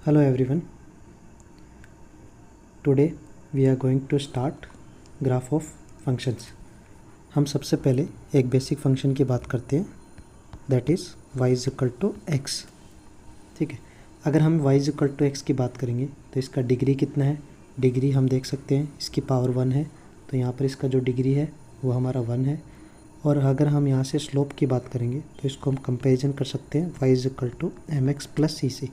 Hello everyone. Today we are going to start graph of functions. हम सबसे पहले एक बेसिक फंक्शन की बात करते हैं, that is y is equal to x. ठीक है, अगर हम y is equal to x की बात करेंगे तो इसका डिग्री कितना है. डिग्री हम देख सकते हैं इसकी पावर 1 है, तो यहाँ पर इसका जो डिग्री है वो हमारा 1 है. और अगर हम यहाँ से स्लोप की बात करेंगे तो इसको हम कंपेरिजन कर सकते हैं y is equal to m x plus c से.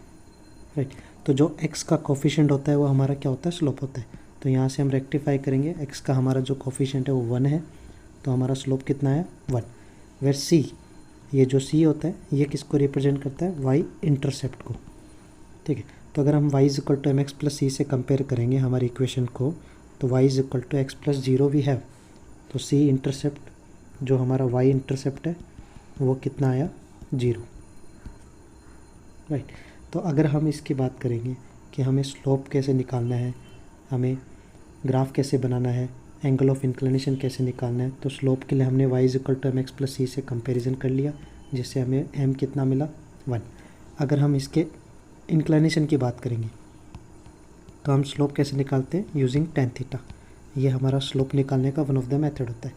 राइट, तो जो x का कोफिशिएंट होता है वो हमारा क्या होता है, स्लोप होता है. तो यहाँ से हम रेक्टिफाई करेंगे, x का हमारा जो कोफिशिएंट है वो 1 है, तो हमारा स्लोप कितना है 1. वेर c, ये जो c होता है ये किसको रिप्रेजेंट करता है, y इंटरसेप्ट को. ठीक है, तो अगर हम y is equal to m x plus c से कंपेयर करेंगे हमारी इक्वेशन को, तो y is equal to x plus 0 we have, तो c इंटरसेप्ट जो हमारा y इंटरसेप्ट है वो कितना आया 0. राइट, तो अगर हम इसकी बात करेंगे कि हमें स्लोप कैसे निकालना है, हमें ग्राफ कैसे बनाना है, एंगल ऑफ इंक्लिनेशन कैसे निकालना है, तो स्लोप के लिए हमने y is equal to m x plus c से कंपेरिजन कर लिया, जिससे हमें m कितना मिला 1. अगर हम इसके इंक्लिनेशन की बात करेंगे तो हम स्लोप कैसे निकालते हैं, यूजिंग tan थीटा. ये हमारा स्लोप निकालने का वन ऑफ द मेथड होता है.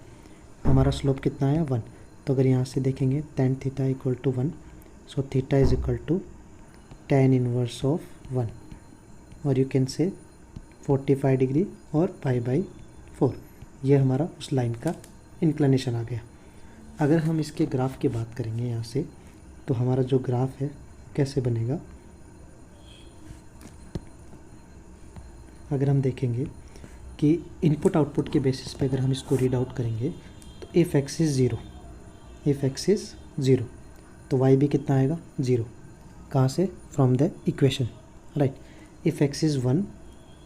हमारा स्लोप कितना है 1, तो अगर यहाँ से देखेंगे tan theta equal to 1, so theta is equal to tan inverse of 1, और यू कैन से 45 डिग्री और पाई बाई 4. ये हमारा उस लाइन का इंक्लिनेशन आ गया. अगर हम इसके ग्राफ की बात करेंगे यहाँ से, तो हमारा जो ग्राफ है कैसे बनेगा, अगर हम देखेंगे कि इनपुट आउटपुट के बेसिस पे अगर हम इसको रीड आउट करेंगे तो इफ़ एक्स इज़ ज़ीरो, तो वाई भी कितना आएगा 0. कहाँ से, from the equation. Right, if x is 1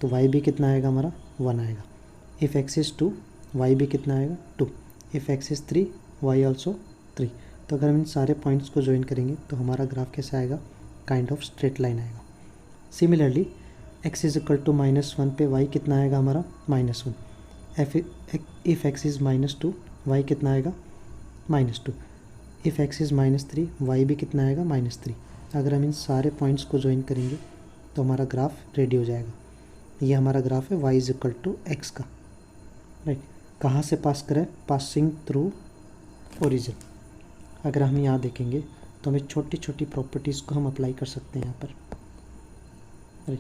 तो वाई भी कितना आएगा हमारा 1 आएगा. इफ़ एक्स इज़ 2 वाई भी कितना आएगा 2. If x is 3 y also 3. तो अगर हम इन सारे पॉइंट्स को ज्वाइन करेंगे तो हमारा ग्राफ कैसे आएगा, काइंड ऑफ स्ट्रेट लाइन आएगा. Similarly x is equal to -1 पे y कितना आएगा हमारा -1. इफ़ x इज़ -2 y कितना आएगा -2. इफ़ x इज़ -3 y भी कितना आएगा -3. अगर हम इन सारे पॉइंट्स को ज्वाइन करेंगे तो हमारा ग्राफ रेडी हो जाएगा. ये हमारा ग्राफ है y is equal to x का. राइट, कहाँ से पास करें, पासिंग थ्रू ओरिजिन. अगर हम यहाँ देखेंगे तो हमें छोटी छोटी प्रॉपर्टीज़ को हम अप्लाई कर सकते हैं यहाँ पर. राइट,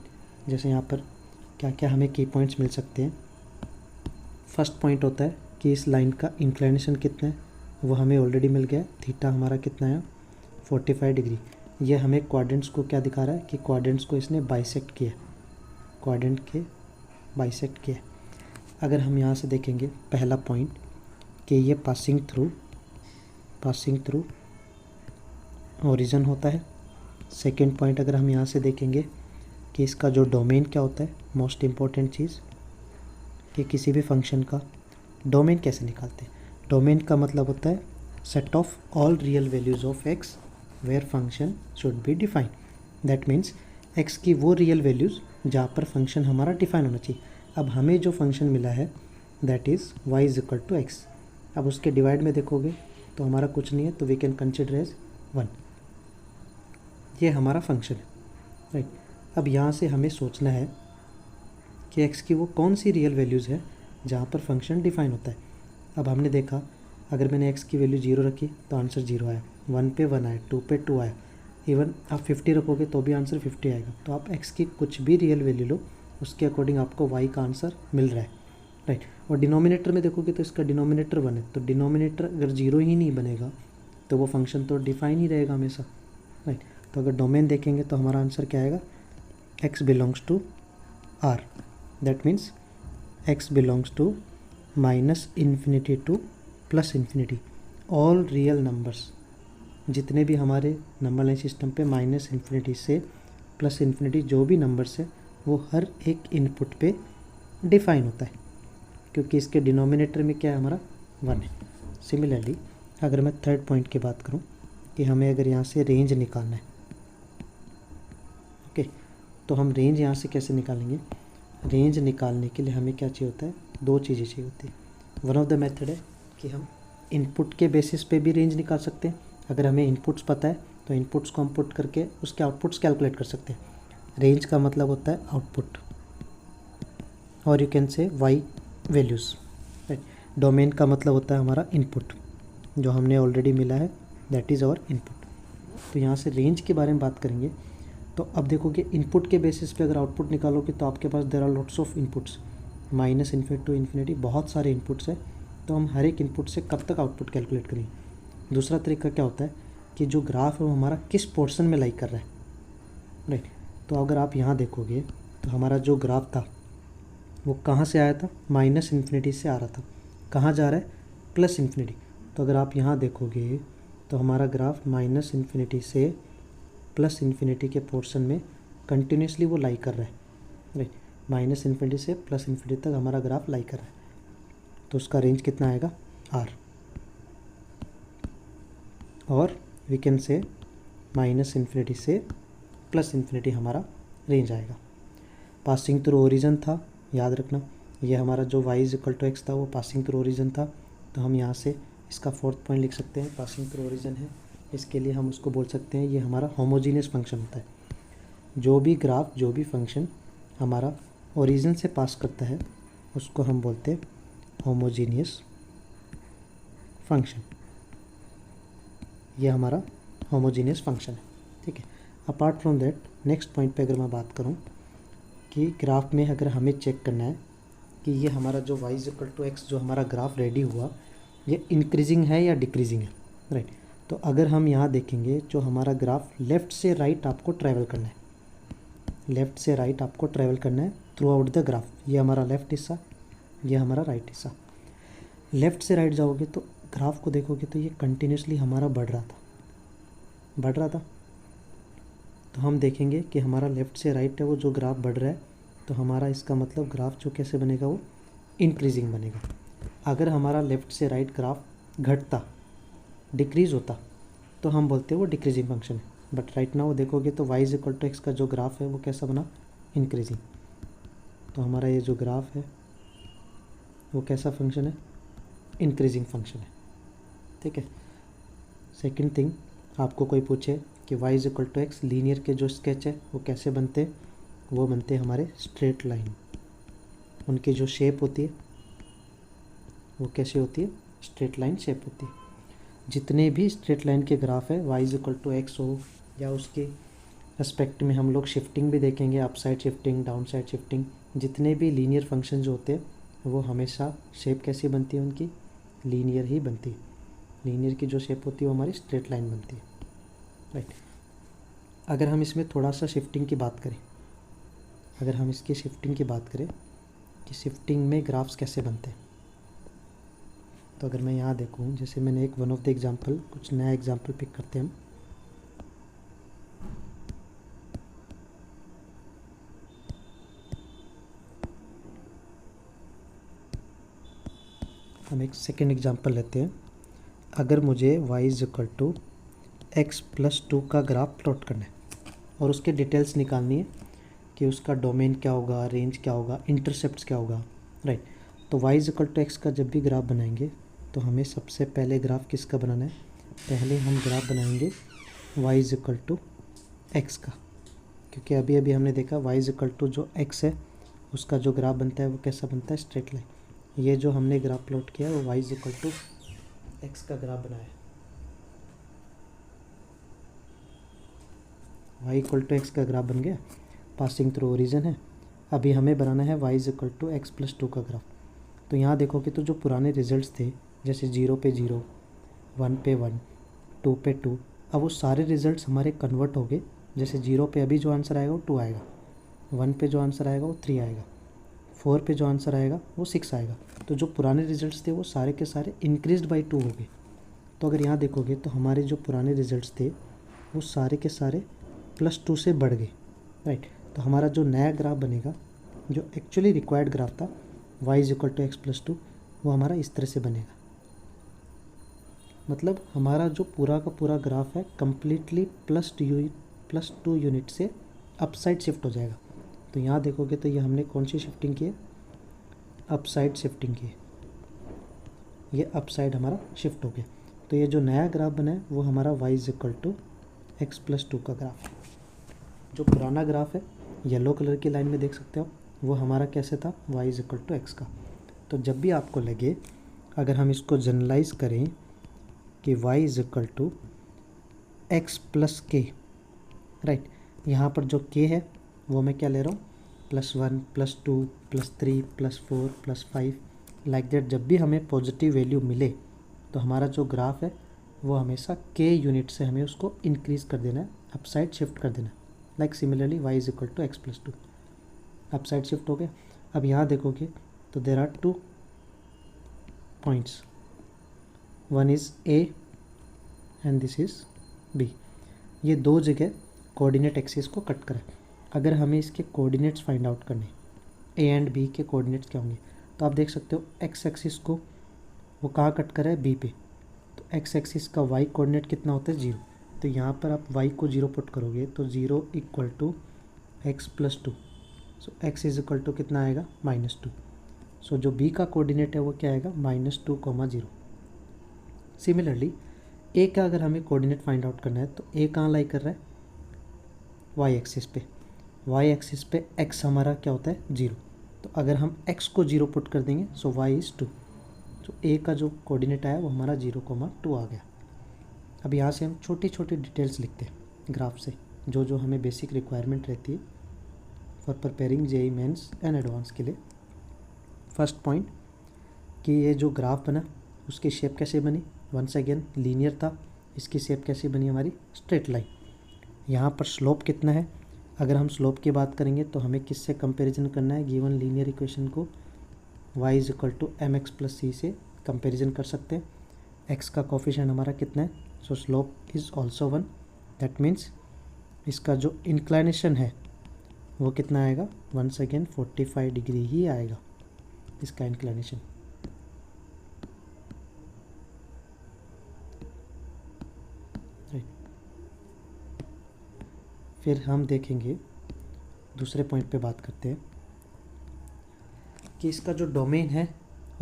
जैसे यहाँ पर क्या क्या हमें की पॉइंट्स मिल सकते हैं. फर्स्ट पॉइंट होता है कि इस लाइन का इंक्लिनेशन कितना है, वो हमें ऑलरेडी मिल गया है. थीटा हमारा कितना है 45 डिग्री. ये हमें क्वाड्रेंट्स को क्या दिखा रहा है कि क्वाड्रेंट्स को इसने बाइसेक्ट किया, क्वाड्रेंट के बाइसेक्ट किया. अगर हम यहाँ से देखेंगे पहला पॉइंट कि ये पासिंग थ्रू ओरिजिन होता है. सेकेंड पॉइंट अगर हम यहाँ से देखेंगे कि इसका जो डोमेन क्या होता है, मोस्ट इम्पॉर्टेंट चीज़ कि किसी भी फंक्शन का डोमेन कैसे निकालते हैं. डोमेन का मतलब होता है set of all real values of x where function should be define. That means x की वो रियल वैल्यूज़ जहाँ पर फंक्शन हमारा डिफाइन होना चाहिए. अब हमें जो फंक्शन मिला है that is y is equal to x. अब उसके डिवाइड में देखोगे तो हमारा कुछ नहीं है, तो वी कैन कंसिडर एज 1. ये हमारा फंक्शन है. राइट, अब यहाँ से हमें सोचना है कि x की वो कौन सी रियल वैल्यूज़ है जहाँ पर फंक्शन डिफाइन होता है. अब हमने देखा अगर मैंने x की वैल्यू 0 रखी तो आंसर 0 आया, 1 पे 1 आया, 2 पे 2 आया. इवन आप 50 रखोगे तो भी आंसर 50 आएगा. तो आप x की कुछ भी रियल वैल्यू लो, उसके अकॉर्डिंग आपको y का आंसर मिल रहा है. राइट, और डिनोमिनेटर में देखोगे तो इसका डिनोमिनेटर 1 है, तो डिनोमिनेटर अगर 0 ही नहीं बनेगा तो वो फंक्शन तो डिफाइन ही रहेगा हमेशा. राइट, तो अगर डोमेन देखेंगे तो हमारा आंसर क्या आएगा, x belongs to R. That means x belongs to -infinity to +infinity. All real numbers, जितने भी हमारे नंबर लाइन सिस्टम पे -infinity से +infinity जो भी नंबर्स है वो हर एक इनपुट पे डिफाइन होता है, क्योंकि इसके डिनोमिनेटर में क्या है हमारा 1 है. सिमिलरली अगर मैं थर्ड पॉइंट की बात करूँ कि हमें अगर यहाँ से रेंज निकालना है, ओके, तो हम रेंज यहाँ से कैसे निकालेंगे. रेंज निकालने के लिए हमें क्या चाहिए होता है, 2 चीज़ें चाहिए होती है. वन ऑफ द मेथड है कि हम इनपुट के बेसिस पे भी रेंज निकाल सकते हैं. अगर हमें इनपुट्स पता है तो इनपुट्स को हम पुट करके उसके आउटपुट्स कैलकुलेट कर सकते हैं. रेंज का मतलब होता है आउटपुट, और you can say y values, right. Domain का मतलब होता है हमारा इनपुट, जो हमने ऑलरेडी मिला है, दैट इज़ आवर इनपुट। तो यहाँ से रेंज के बारे में बात करेंगे। तो अब देखोगे इनपुट के बेसिस पे अगर आउटपुट निकालोगे तो आपके पास there are lots of inputs, minus infinity to infinity, बहुत सारे इनपुट्स है। तो हम हर एक इनपुट से कब तक आउटपुट कैलकुलेट करेंगे। दूसरा तरीका क्या होता है कि जो ग्राफ है वो हमारा किस पोर्शन में लाई कर रहा है, राइट। तो अगर आप यहाँ देखोगे तो हमारा जो ग्राफ था वो कहाँ से आया था, माइनस इन्फिनिटी से आ रहा था, कहाँ जा रहा है, प्लस इन्फिनिटी। तो अगर आप यहाँ देखोगे तो हमारा ग्राफ माइनस इन्फिनिटी से प्लस इन्फिनिटी के पोर्शन में कंटिन्यूसली वो लाई कर रहा है, राइट। माइनस इन्फिनिटी से प्लस इन्फिनिटी तक हमारा ग्राफ लाई कर रहा है। तो उसका रेंज कितना आएगा, आर, और we can say minus infinity से प्लस इन्फिनिटी हमारा रेंज आएगा। पासिंग थ्रू ओरिजिन था, याद रखना, ये हमारा जो y is equal to x था वो पासिंग थ्रू ओरिजिन था। तो हम यहाँ से इसका फोर्थ पॉइंट लिख सकते हैं, पासिंग थ्रू ओरिजिन है, इसके लिए हम उसको बोल सकते हैं ये हमारा होमोजीनियस फंक्शन होता है। जो भी ग्राफ, जो भी फंक्शन हमारा ओरिजिन से पास करता है उसको हम बोलते हैं होमोजीनियस फंक्शन। ये हमारा होमोजीनियस फंक्शन है, ठीक है। Apart from that, next point पे अगर मैं बात करूँ कि ग्राफ में अगर हमें चेक करना है कि ये हमारा जो y is equal to x जो हमारा ग्राफ रेडी हुआ ये इंक्रीजिंग है या डिक्रीजिंग है, राइट। तो अगर हम यहाँ देखेंगे जो हमारा ग्राफ लेफ़्ट से राइट आपको ट्रैवल करना है, लेफ़्ट से राइट आपको ट्रैवल करना है थ्रू आउट द ग्राफ। ये हमारा लेफ़्ट हिस्सा, ये हमारा राइट हिस्सा। लेफ़्ट से राइट जाओगे तो ग्राफ को देखोगे तो ये कंटिन्यूसली हमारा बढ़ रहा था। तो हम देखेंगे कि हमारा लेफ़्ट से राइट है वो जो ग्राफ बढ़ रहा है, तो हमारा इसका मतलब ग्राफ जो कैसे बनेगा, वो इंक्रीजिंग बनेगा। अगर हमारा लेफ़्ट से राइट ग्राफ घटता, डिक्रीज़ होता, तो हम बोलते हैं वो डिक्रीजिंग फंक्शन है। बट राइट नाउ देखोगे तो y is equal to x का जो ग्राफ है वो कैसा बना, इंक्रीजिंग। तो हमारा ये जो ग्राफ है वो कैसा फंक्शन है, इंक्रीजिंग फंक्शन है, ठीक है। सेकंड थिंग, आपको कोई पूछे कि y is equal to x linear के जो स्केच है वो कैसे बनते हैं, वो बनते हैं हमारे स्ट्रेट लाइन। उनकी जो शेप होती है वो कैसे होती है, स्ट्रेट लाइन शेप होती है। जितने भी स्ट्रेट लाइन के ग्राफ है y is equal to x हो या उसके एस्पेक्ट में हम लोग शिफ्टिंग भी देखेंगे, up side shifting, down side shifting, जितने भी लीनियर फंक्शन जो होते हैं वो हमेशा शेप कैसी बनती है, उनकी लीनियर ही बनती है। लीनियर की जो शेप होती है वो हमारी स्ट्रेट लाइन बनती है, राइट। अगर हम इसमें थोड़ा सा शिफ्टिंग की बात करें, अगर हम इसकी शिफ्टिंग की बात करें कि शिफ्टिंग में ग्राफ्स कैसे बनते हैं, तो अगर मैं यहाँ देखूँ, जैसे मैंने एक वन ऑफ द एग्जांपल, कुछ नया एग्जांपल पिक करते हैं हम एक सेकेंड एग्जांपल लेते हैं। अगर मुझे y is equal to x plus 2 का ग्राफ प्लॉट करना है और उसके डिटेल्स निकालनी है कि उसका डोमेन क्या होगा, रेंज क्या होगा, इंटरसेप्ट्स क्या होगा, राइट। तो y is equal to x का जब भी ग्राफ बनाएंगे तो हमें सबसे पहले ग्राफ किसका बनाना है, पहले हम ग्राफ बनाएंगे y is equal to x का, क्योंकि अभी अभी हमने देखा y इज इक्वल टू जो x है उसका जो ग्राफ बनता है वो कैसा बनता है, स्ट्रेट लाइन। ये जो हमने ग्राफ प्लॉट किया वो y is equal to x का ग्राफ बनाया, y इक्वल टू एक्स का ग्राफ बन गया, पासिंग थ्रू ओरिजिन है। अभी हमें बनाना है y is equal to x plus 2 का ग्राफ। तो यहाँ देखोगे तो जो पुराने रिजल्ट्स थे, जैसे 0 पे 0, 1 पे 1, 2 पे 2, अब वो सारे रिजल्ट्स हमारे कन्वर्ट हो गए। जैसे 0 पे अभी जो आंसर आएगा वो 2 आएगा, 1 पे जो आंसर आएगा वो 3 आएगा, 4 पे जो आंसर आएगा वो 6 आएगा। तो जो पुराने रिजल्ट्स थे वो सारे के सारे इंक्रीज्ड बाई 2 हो गए। तो अगर यहाँ देखोगे तो हमारे जो पुराने रिजल्ट्स थे वो सारे के सारे +2 से बढ़ गए, राइट। तो हमारा जो नया ग्राफ बनेगा, जो एक्चुअली रिक्वायर्ड ग्राफ था y is equal to x plus 2, वो हमारा इस तरह से बनेगा। मतलब हमारा जो पूरा का पूरा ग्राफ है कम्प्लीटली +2 यूनिट से अपसाइड शिफ्ट हो जाएगा। तो यहाँ देखोगे तो ये हमने कौन सी शिफ्टिंग की है, अपसाइड शिफ्टिंग की है। ये अपसाइड हमारा शिफ्ट हो गया। तो ये जो नया ग्राफ बना है वो हमारा y is equal to x plus 2 का ग्राफ है। जो पुराना ग्राफ है येलो कलर की लाइन में देख सकते हो, वो हमारा कैसे था, y is equal to x का। तो जब भी आपको लगे, अगर हम इसको जनरलाइज करें कि y is equal to x plus k, right, यहाँ पर जो k है वो मैं क्या ले रहा हूँ, +1 +2 +3 +4 +5 लाइक दैट। जब भी हमें पॉजिटिव वैल्यू मिले तो हमारा जो ग्राफ है वो हमेशा k यूनिट से हमें उसको इंक्रीज़ कर देना है, अपसाइड शिफ्ट कर देना है। Like similarly y is equal to x plus 2, upside shift हो गया। अब यहाँ देखोगे तो there are 2 points, one is a and this is b। ये दो जगह कोऑर्डिनेट एक्सिस को कट करें। अगर हमें इसके कोऑर्डिनेट्स फाइंड आउट करने, a एंड b के कोऑर्डिनेट्स क्या होंगे, तो आप देख सकते हो एक्स एक्सिस को वो कहाँ कट कर रहा है, b पे। तो एक्स एक्सिस का y कोऑर्डिनेट कितना होता है, 0। तो यहाँ पर आप y को 0 पुट करोगे तो 0 equal to x plus 2। So x is equal to कितना आएगा, -2। सो जो b का कोऑर्डिनेट है वो क्या आएगा, -2, 0। सिमिलरली a का अगर हमें कोऑर्डिनेट फाइंड आउट करना है तो a कहाँ लाई कर रहा है, y एक्सिस पे। y एक्सिस पे x हमारा क्या होता है, 0। तो अगर हम x को 0 पुट कर देंगे सो y इज़ 2। तो a का जो कोऑर्डिनेट आया वो हमारा 0,2 आ गया। अब यहाँ से हम छोटी छोटी डिटेल्स लिखते हैं ग्राफ से, जो जो हमें बेसिक रिक्वायरमेंट रहती है for preparing JEE mains and advance के लिए। फर्स्ट पॉइंट कि ये जो ग्राफ बना उसकी शेप कैसे बनी, वंस अगेन लीनियर था। इसकी शेप कैसे बनी, हमारी स्ट्रेट लाइन। यहाँ पर स्लोप कितना है, अगर हम स्लोप की बात करेंगे तो हमें किससे कंपैरिजन करना है, गिवन लीनियर इक्वेशन को y is equal to mx plus c से कंपैरिजन कर सकते हैं। x का कोफिशिएंट हमारा कितना है, so slope is also 1। That means इसका जो इंक्लाइनेशन है वो कितना आएगा, वंस अगेन 45 डिग्री ही आएगा इसका इंक्लाइनेशन। फिर हम देखेंगे दूसरे पॉइंट पे बात करते हैं कि इसका जो डोमेन है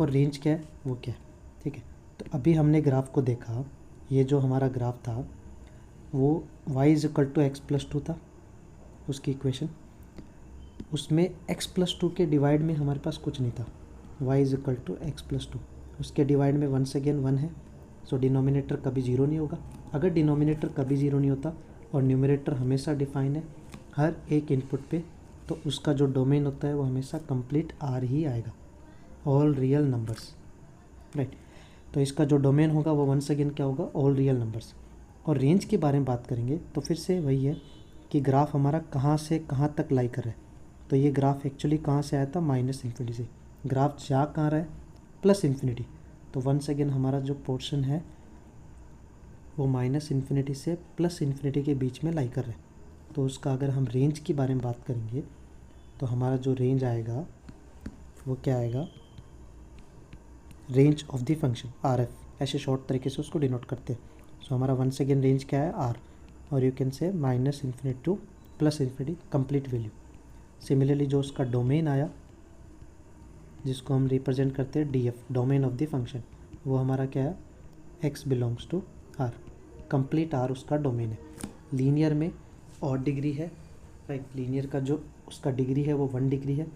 और रेंज क्या है वो क्या है, ठीक है। तो अभी हमने ग्राफ को देखा, ये जो हमारा ग्राफ था वो y is equal to x plus 2 था उसकी इक्वेशन। उसमें x प्लस 2 के डिवाइड में हमारे पास कुछ नहीं था, y is equal to x plus 2। उसके डिवाइड में वंस अगेन 1 है, सो डिनोमिनेटर कभी ज़ीरो नहीं होगा। अगर डिनोमिनेटर कभी ज़ीरो नहीं होता और न्यूमरेटर हमेशा डिफाइन है हर एक इनपुट पे, तो उसका जो डोमेन होता है वो हमेशा कंप्लीट आर ही आएगा, ऑल रियल नंबर्स, राइट। तो इसका जो डोमेन होगा वो वंस अगेन क्या होगा, ऑल रियल नंबर्स। और रेंज के बारे में बात करेंगे तो फिर से वही है कि ग्राफ हमारा कहाँ से कहाँ तक लाई कर रहा है। तो ये ग्राफ एक्चुअली कहाँ से आया था, -∞ से। ग्राफ जा कहाँ रहा है, +∞। तो वंस अगेन हमारा जो पोर्शन है वो -∞ से +∞ के बीच में लाई कर रहा है। तो उसका अगर हम रेंज के बारे में बात करेंगे तो हमारा जो रेंज आएगा वो क्या आएगा, range of the function RF, ऐसे शॉर्ट तरीके से उसको डिनोट करते हैं। सो हमारा वंस अगेन रेंज क्या है, R, और यू कैन से -∞ टू +∞, कंप्लीट वैल्यू। सिमिलरली जो उसका डोमेन आया जिसको हम रिप्रेजेंट करते हैं DF, domain of the function, वो हमारा क्या है, x belongs to R, complete R उसका डोमेन है। लीनियर में ऑड डिग्री है, राइट, लीनियर का जो उसका डिग्री है वो 1 डिग्री है।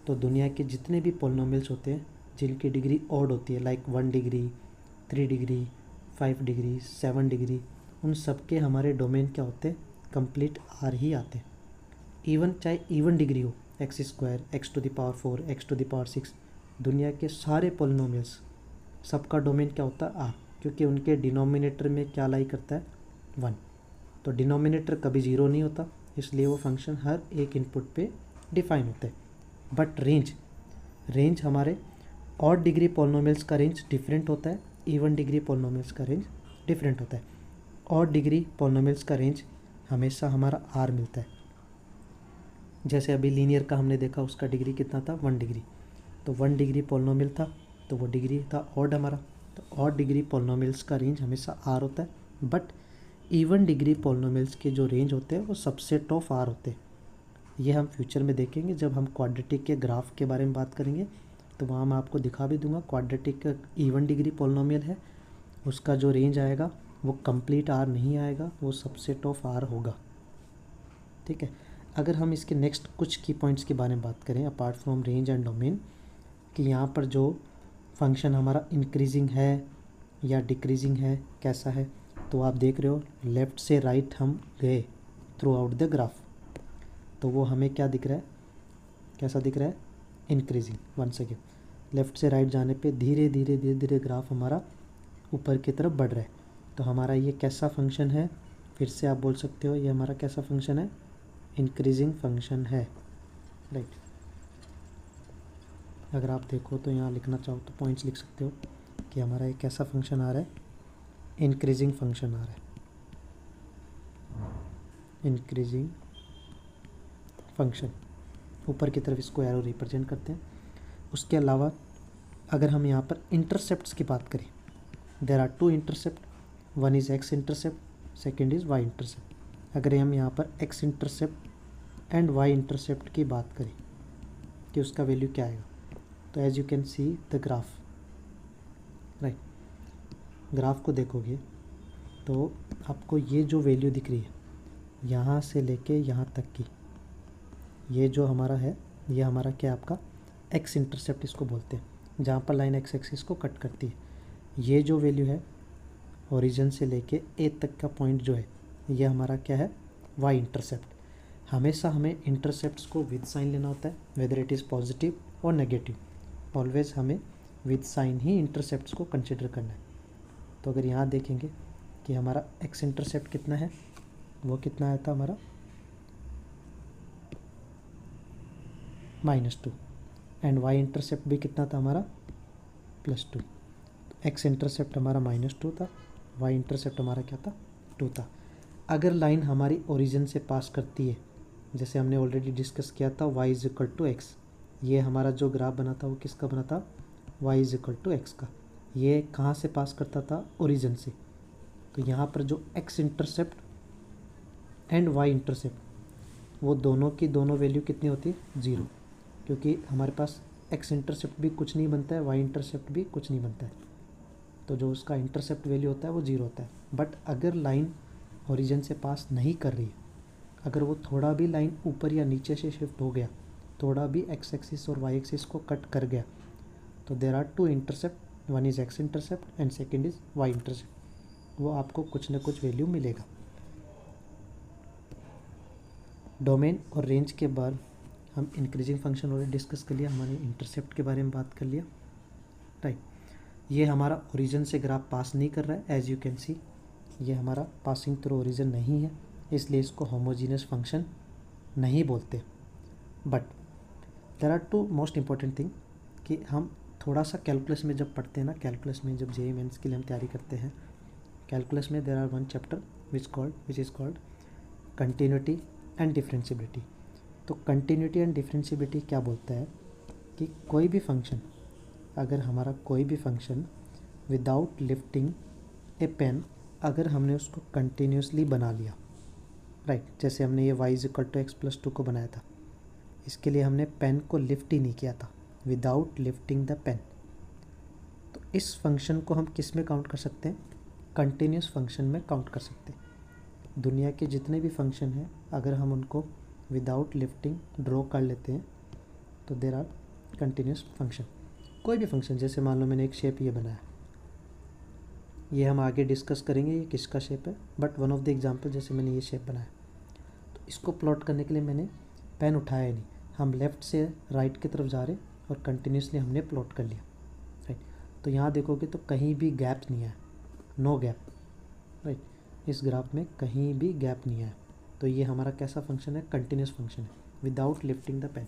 तो दुनिया के जितने भी पॉलिनोमियल्स होते हैं जिनकी डिग्री ऑड होती है, like 1 degree, 3 degree, 5 degree, 7 degree, उन सब के हमारे डोमेन क्या होते हैं, कंप्लीट R ही आते हैं। इवन चाहे इवन डिग्री हो, x², x⁴, x⁴, दुनिया के सारे पॉलिनोमियल्स सबका डोमेन क्या होता है, R, क्योंकि उनके डिनोमिनेटर में क्या लाई करता है, 1। तो डिनोमिनेटर कभी ज़ीरो नहीं होता, इसलिए वो फंक्शन हर एक इनपुट पे डिफाइन होता है। बट रेंज हमारे ऑड डिग्री पॉलिनोमियल्स का रेंज डिफरेंट होता है, इवन डिग्री पॉलिनोमियल्स का रेंज डिफरेंट होता है। ऑड डिग्री पॉलिनोमियल्स का रेंज हमेशा हमारा R मिलता है। जैसे अभी लीनियर का हमने देखा, उसका डिग्री कितना था, 1 डिग्री। तो 1 डिग्री पॉलिनोमियल था तो वो डिग्री था ऑड हमारा। तो ऑड डिग्री पॉलिनोमियल्स का रेंज हमेशा R होता है। बट इवन डिग्री पॉलिनोमियल्स के जो रेंज होते हैं वो सबसेट ऑफ R होते हैं। ये हम फ्यूचर में देखेंगे जब हम क्वाड्रेटिक के ग्राफ के बारे में बात करेंगे, तो वहाँ मैं आपको दिखा भी दूंगा। क्वाड्रेटिक का इवन डिग्री पॉलिनोमियल है, उसका जो रेंज आएगा वो कंप्लीट R नहीं आएगा, वो सबसेट ऑफ R होगा, ठीक है। अगर हम इसके नेक्स्ट कुछ की पॉइंट्स के बारे में बात करें apart from range and domain, कि यहाँ पर जो फंक्शन हमारा इंक्रीजिंग है या डिक्रीजिंग है कैसा है, तो आप देख रहे हो लेफ़्ट से राइट हम गए थ्रू आउट द ग्राफ, तो वो हमें क्या दिख रहा है, कैसा दिख रहा है, इंक्रीजिंग। वंस अगेन लेफ़्ट से राइट जाने पे धीरे धीरे धीरे धीरे ग्राफ हमारा ऊपर की तरफ बढ़ रहा है। तो हमारा ये कैसा फंक्शन है, फिर से आप बोल सकते हो ये हमारा कैसा फंक्शन है, इंक्रीजिंग फंक्शन है, राइट। अगर आप देखो तो यहाँ लिखना चाहो तो पॉइंट्स लिख सकते हो कि हमारा एक कैसा फंक्शन आ रहा है, इंक्रीजिंग फंक्शन आ रहा है, इंक्रीजिंग फंक्शन। ऊपर की तरफ इसको एरो रिप्रेजेंट करते हैं। उसके अलावा अगर हम यहाँ पर इंटरसेप्ट्स की बात करें, there are two intercept, one is x intercept, second is y intercept. अगर हम यहाँ पर x intercept and y intercept की बात करें कि उसका वैल्यू क्या आएगा, तो as you can see the graph, right. Graph को देखोगे तो आपको ये जो वैल्यू दिख रही है यहाँ से लेके यहाँ तक की, ये जो हमारा है ये हमारा क्या आपका एक्स इंटरसेप्ट इसको बोलते हैं, जहाँ पर लाइन एक्स एक्सिस को कट करती है। ये जो वैल्यू है ओरिजिन से लेके ए तक का पॉइंट जो है ये हमारा क्या है, वाई इंटरसेप्ट। हमेशा हमें इंटरसेप्ट्स को विद साइन लेना होता है, वेदर इट इज़ पॉजिटिव और नेगेटिव, ऑलवेज हमें विद साइन ही इंटरसेप्ट्स को कंसिडर करना है। तो अगर यहाँ देखेंगे कि हमारा एक्स इंटरसेप्ट कितना है, वो कितना आया था हमारा -2, एंड वाई इंटरसेप्ट भी कितना था हमारा +2। एक्स इंटरसेप्ट हमारा -2 था, वाई इंटरसेप्ट हमारा क्या था 2 था। अगर लाइन हमारी ओरिजिन से पास करती है, जैसे हमने ऑलरेडी डिस्कस किया था y = x, ये हमारा जो ग्राफ बना था वो किसका बना था, y = x का। ये कहाँ से पास करता था, ओरिजिन से। तो यहाँ पर जो x intercept and y intercept वो दोनों की दोनों वैल्यू कितनी होती है, 0, क्योंकि हमारे पास x इंटरसेप्ट भी कुछ नहीं बनता है, y इंटरसेप्ट भी कुछ नहीं बनता है, तो जो उसका इंटरसेप्ट वैल्यू होता है वो 0 होता है। बट अगर लाइन ओरिजिन से पास नहीं कर रही है, अगर वो थोड़ा भी लाइन ऊपर या नीचे से शिफ्ट हो गया, थोड़ा भी एक्स एक्सिस और वाई एक्सिस को कट कर गया, तो there are two intercept, one is x intercept and second is y intercept, वो आपको कुछ ना कुछ वैल्यू मिलेगा। डोमेन और रेंज के बाद हम इंक्रीजिंग फंक्शन ऑलरेडी डिस्कस कर लिया, हमारे इंटरसेप्ट के बारे में बात कर लिया, राइट। ये हमारा ओरिजिन से ग्राफ पास नहीं कर रहा है, एज यू कैन सी ये हमारा पासिंग थ्रू ओरिजिन नहीं है, इसलिए इसको होमोजीनियस फंक्शन नहीं बोलते। But there are two most important thing कि हम थोड़ा सा कैलकुलस में जब पढ़ते हैं ना, कैलकुलस में जब जेईई मेंस के लिए हम तैयारी करते हैं, कैलकुलस में there are one chapter which is called continuity and differentiability. तो कंटिन्यूटी एंड डिफरेंशिएबिलिटी क्या बोलता है कि कोई भी फंक्शन, अगर हमारा कोई भी फंक्शन विदाउट लिफ्टिंग ए पेन, अगर हमने उसको कंटिन्यूसली बना लिया, राइट, जैसे हमने ये y = x + 2 को बनाया था, इसके लिए हमने पेन को लिफ्ट ही नहीं किया था, विदाउट लिफ्टिंग द पेन, तो इस फंक्शन को हम किस में काउंट कर सकते हैं, कंटिन्यूस फंक्शन में काउंट कर सकते हैं। दुनिया के जितने भी फंक्शन हैं, अगर हम उनको विदाउट लिफ्टिंग ड्रॉ कर लेते हैं तो देर आर कंटिन्यूस फंक्शन। कोई भी फंक्शन, जैसे मान लो मैंने एक शेप ये बनाया, ये हम आगे डिस्कस करेंगे ये किसका शेप है, but one of the example, जैसे मैंने ये शेप बनाया, तो इसको प्लॉट करने के लिए मैंने पेन उठाया ही नहीं, हम लेफ़्ट से राइट की तरफ जा रहे और कंटिन्यूसली हमने प्लॉट कर लिया, राइट। तो यहाँ देखोगे तो कहीं भी गैप नहीं आया, नो गैप, राइट, इस ग्राफ में कहीं भी गैप नहीं आया। तो ये हमारा कैसा फंक्शन है, कंटिन्यूस फंक्शन है विदाउट लिफ्टिंग द पेन।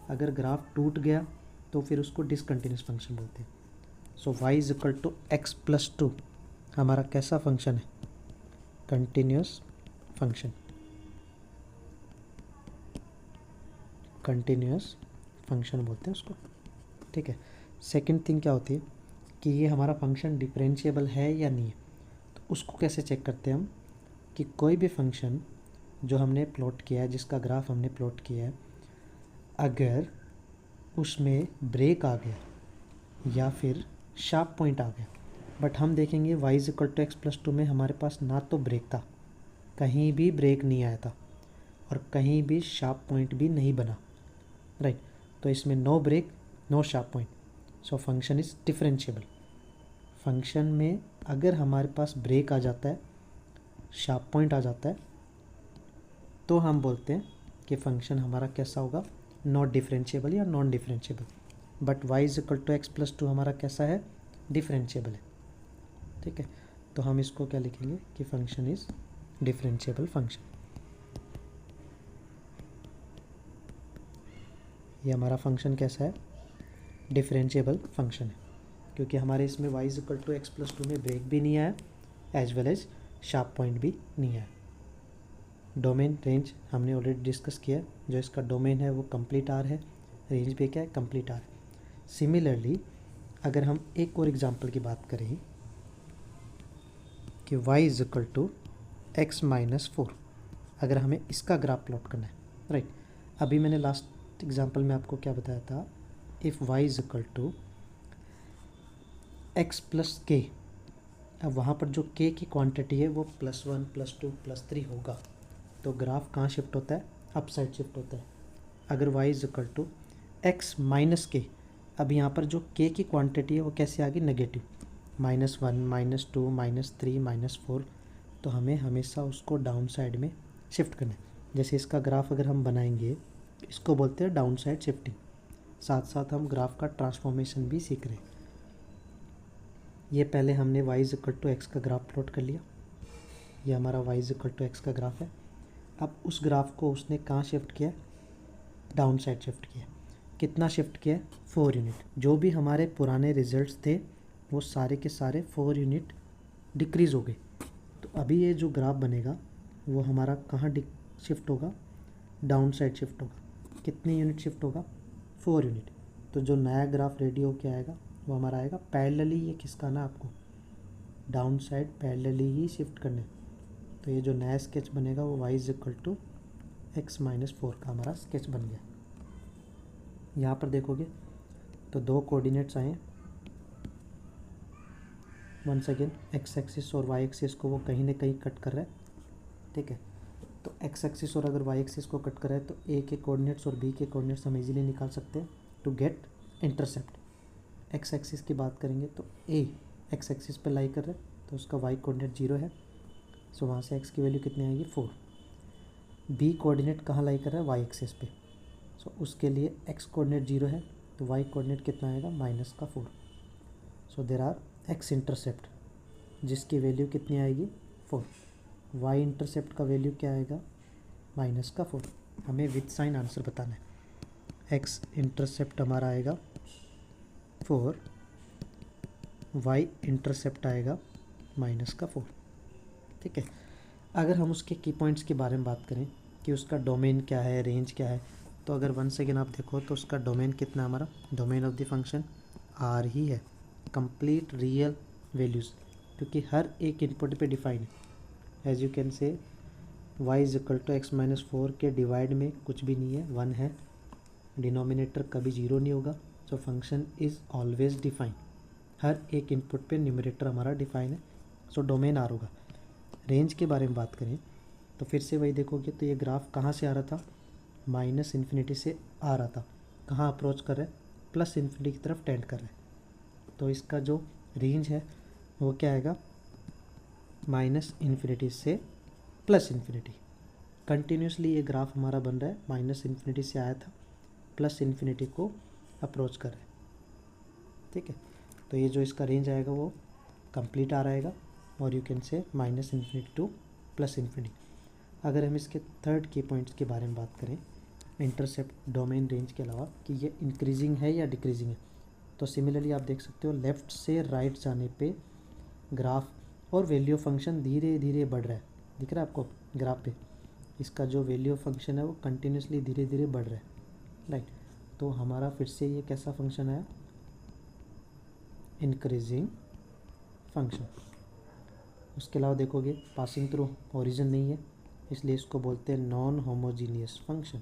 अगर ग्राफ टूट गया तो फिर उसको डिसकंटिन्यूस फंक्शन बोलते हैं। सो y = x + 2 हमारा कैसा फंक्शन है, कंटिन्यूस फंक्शन, कंटिन्यूस फंक्शन बोलते हैं उसको, ठीक है। सेकंड थिंग क्या होती है कि ये हमारा फंक्शन डिफरेंशिएबल है या नहीं है, तो उसको कैसे चेक करते हैं हम, कि कोई भी फंक्शन जो हमने प्लॉट किया है, जिसका ग्राफ हमने प्लॉट किया है, अगर उसमें ब्रेक आ गया या फिर शार्प पॉइंट आ गया, बट हम देखेंगे y = x + 2 में हमारे पास ना तो ब्रेक था, कहीं भी ब्रेक नहीं आया था, और कहीं भी शार्प पॉइंट भी नहीं बना, राइट। तो इसमें no break, no sharp point, so function is differentiable. Function में अगर हमारे पास ब्रेक आ जाता है, शार्प पॉइंट आ जाता है, तो हम बोलते हैं कि फंक्शन हमारा कैसा होगा, नॉट डिफरेंशिएबल या non differentiable. But y is equal to x plus two हमारा कैसा है, डिफरेंशिएबल है, ठीक है। तो हम इसको क्या लिखेंगे कि फंक्शन इज डिफरेंशिएबल फंक्शन। ये हमारा फंक्शन कैसा है, डिफरेंशिएबल फंक्शन है, क्योंकि हमारे इसमें y is equal to x plus two में ब्रेक भी नहीं आया, as well as sharp point भी नहीं आया। डोमेन रेंज हमने ऑलरेडी डिस्कस किया है, जो इसका डोमेन है वो कंप्लीट आर है, रेंज पे क्या है, कंप्लीट आर। सिमिलरली अगर हम एक और एग्जांपल की बात करें कि y is equal to x minus four, अगर हमें इसका ग्राफ प्लॉट करना है, राइट। अभी मैंने लास्ट एग्जांपल में आपको क्या बताया था, if y is equal to x plus k, अब वहाँ पर जो k की क्वांटिटी है वो +1 +2 +3 होगा, तो ग्राफ कहाँ शिफ्ट होता है, अप साइड शिफ्ट होता है। अगर y is equal to x minus k, अब यहाँ पर जो k की क्वांटिटी है वो कैसे आ गई, नेगेटिव, -1 -2 -3 -4, तो हमें हमेशा उसको डाउन साइड में शिफ्ट करना है। जैसे इसका ग्राफ अगर हम बनाएंगे, इसको बोलते हैं डाउन साइड शिफ्टिंग। साथ साथ हम ग्राफ का ट्रांसफॉर्मेशन भी सीख रहे हैं। ये पहले हमने y is equal to x का ग्राफ प्लॉट कर लिया, ये हमारा y is equal to x का ग्राफ है। अब उस ग्राफ को उसने कहाँ शिफ्ट किया, डाउन साइड शिफ्ट किया। कितना शिफ्ट किया, 4 यूनिट। जो भी हमारे पुराने रिजल्ट्स थे वो सारे के सारे 4 यूनिट डिक्रीज़ हो गए। तो अभी ये जो ग्राफ बनेगा वो हमारा कहाँ शिफ्ट होगा, डाउन साइड शिफ्ट होगा। कितनी यूनिट शिफ्ट होगा, 4 यूनिट। तो जो नया ग्राफ रेडी होके आएगा वो हमारा आएगा पैरेलली, ये किसका ना, आपको डाउन साइड पैरेलली ही शिफ्ट करने। तो ये जो नया स्केच बनेगा वो y is equal to x minus four का हमारा स्केच बन गया। यहाँ पर देखोगे तो दो कोऑर्डिनेट्स आए, वंस अगेन एक्स एक्सिस और वाई एक्सिस को वो कहीं ना कहीं कट कर रहा है, ठीक है। तो एक्स एक्सिस और अगर वाई एक्सिस को कट कर रहा है तो ए के कोऑर्डिनेट्स और बी के कोऑर्डिनेट्स हम इजीली निकाल सकते हैं to get intercept. X axis की बात करेंगे तो ए एक्स एक्सिस पे लाई कर रहा है तो उसका वाई कोऑर्डिनेट 0 है, सो वहाँ से एक्स की वैल्यू कितनी आएगी, 4। बी कोऑर्डिनेट कहाँ लाई कर रहा है, वाई एक्सिस पे, सो उसके लिए एक्स कोऑर्डिनेट 0 है तो वाई कोऑर्डिनेट कितना आएगा, -4। So there are x intercept जिसकी वैल्यू कितनी आएगी, 4। वाई इंटरसेप्ट का वैल्यू क्या आएगा, -4। हमें विथ साइन आंसर बताना है। एक्स इंटरसेप्ट हमारा आएगा 4, वाई इंटरसेप्ट आएगा -4, ठीक है। अगर हम उसके की पॉइंट्स के बारे में बात करें कि उसका डोमेन क्या है, रेंज क्या है, तो अगर वन सेकेंड आप देखो तो उसका डोमेन कितना, हमारा domain of the function R ही है, कंप्लीट रियल वैल्यूज़, क्योंकि हर एक इनपुट पे डिफाइन है। As you can say y is equal to x minus four के डिवाइड में कुछ भी नहीं है, 1 है, डिनोमिनेटर कभी 0 नहीं होगा, so function is always define. हर एक इनपुट पे न्यूमरेटर हमारा डिफाइन है, सो डोमेन आर होगा। रेंज के बारे में बात करें तो फिर से वही देखोगे तो ये ग्राफ कहाँ से आ रहा था, -∞ से आ रहा था, कहाँ अप्रोच कर रहा है, +∞ की तरफ टेंड कर रहा है। तो इसका जो रेंज है वो क्या आएगा, -∞ से +∞। कंटिन्यूसली ये ग्राफ हमारा बन रहा है, -∞ से आया था, +∞ को अप्रोच कर रहा है, ठीक है। तो ये जो इसका रेंज आएगा वो कंप्लीट आ रहेगा, और यू कैन से -∞ टू +∞। अगर हम इसके थर्ड की पॉइंट्स के बारे में बात करें, इंटरसेप्ट, डोमेन, रेंज के अलावा, कि ये इंक्रीजिंग है या डिक्रीजिंग है, तो सिमिलरली आप देख सकते हो लेफ़्ट से राइट जाने पे ग्राफ और वैल्यू फंक्शन धीरे धीरे बढ़ रहा है, दिख रहा है आपको ग्राफ पे। इसका जो वैल्यू फंक्शन है वो कंटिन्यूसली धीरे धीरे बढ़ रहा है, राइट। तो हमारा फिर से ये कैसा फंक्शन आया, इंक्रीजिंग फंक्शन। उसके अलावा देखोगे पासिंग थ्रू ओरिजिन नहीं है, इसलिए इसको बोलते हैं non homogeneous function.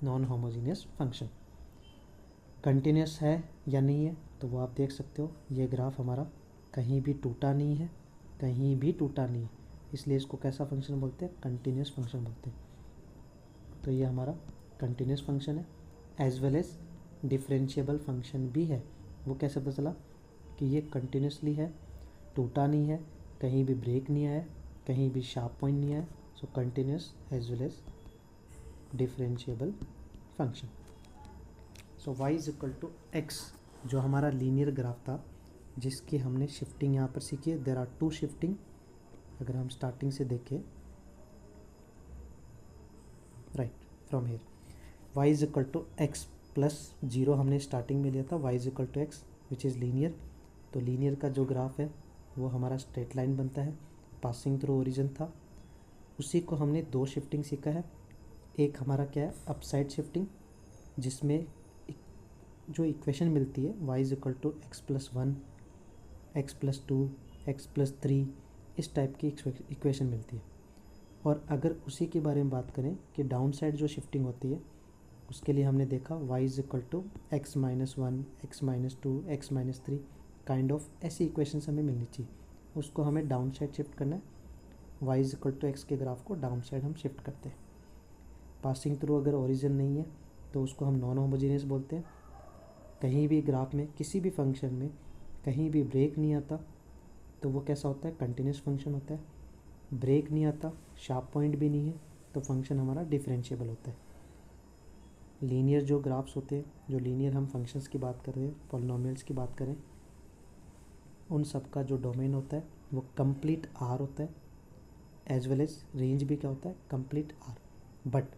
Non homogeneous function continuous है या नहीं है, तो वो आप देख सकते हो, ये ग्राफ हमारा कहीं भी टूटा नहीं है, कहीं भी टूटा नहीं है, इसलिए इसको कैसा फंक्शन बोलते हैं, कंटिन्यूस फंक्शन बोलते हैं। तो ये हमारा कंटिन्यूस फंक्शन है, as well as differentiable function भी है। वो कैसे पता चला कि ये कंटिन्यूसली है, टूटा नहीं है, कहीं भी ब्रेक नहीं आया, कहीं भी शार्प पॉइंट नहीं आया। So continuous as well as differentiable function. So y is equal to x, जो हमारा लीनियर ग्राफ था जिसकी हमने शिफ्टिंग यहाँ पर सीखी है। There are two shifting. अगर हम स्टार्टिंग से देखें, right from here, y is equal to x plus 0 हमने स्टार्टिंग में लिया था, y is equal to x which is linear. तो लीनियर का जो ग्राफ है वो हमारा स्ट्रेट लाइन बनता है, पासिंग थ्रू ओरिजिन था। उसी को हमने दो शिफ्टिंग सीखा है। एक हमारा क्या है, अपसाइड शिफ्टिंग, जिसमें जो इक्वेशन मिलती है y is equal to x plus 1, x plus 2, x plus 3, इस टाइप की इक्वेशन मिलती है। और अगर उसी के बारे में बात करें कि डाउन साइड जो शिफ्टिंग होती है, उसके लिए हमने देखा y is equal to x minus 1, x minus 2, x minus 3, kind of ऐसी इक्वेशन हमें मिलनी चाहिए। उसको हमें डाउन साइड शिफ्ट करना है। y is equal to x के ग्राफ को डाउन साइड हम शिफ्ट करते हैं। पासिंग थ्रू अगर ओरिजिन नहीं है तो उसको हम नॉन होमोजीनियस बोलते हैं। कहीं भी ग्राफ में किसी भी फंक्शन में कहीं भी ब्रेक नहीं आता तो वो कैसा होता है, कंटिन्यूस फंक्शन होता है। ब्रेक नहीं आता, शार्प पॉइंट भी नहीं है, तो फंक्शन हमारा डिफरेंशिएबल होता है। लीनियर जो ग्राफ्स होते हैं, जो लीनियर हम फंक्शंस की बात कर रहे हैं, पॉलिनोमियल्स की बात करें, उन सब का जो डोमेन होता है वो कंप्लीट आर होता है, एज वेल एज रेंज भी क्या होता है, complete R. But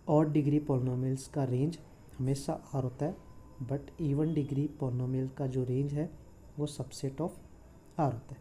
odd degree polynomials का रेंज हमेशा आर होता है, बट इवन डिग्री पॉलिनोमियल का जो रेंज है वो सबसेट ऑफ आर होता है।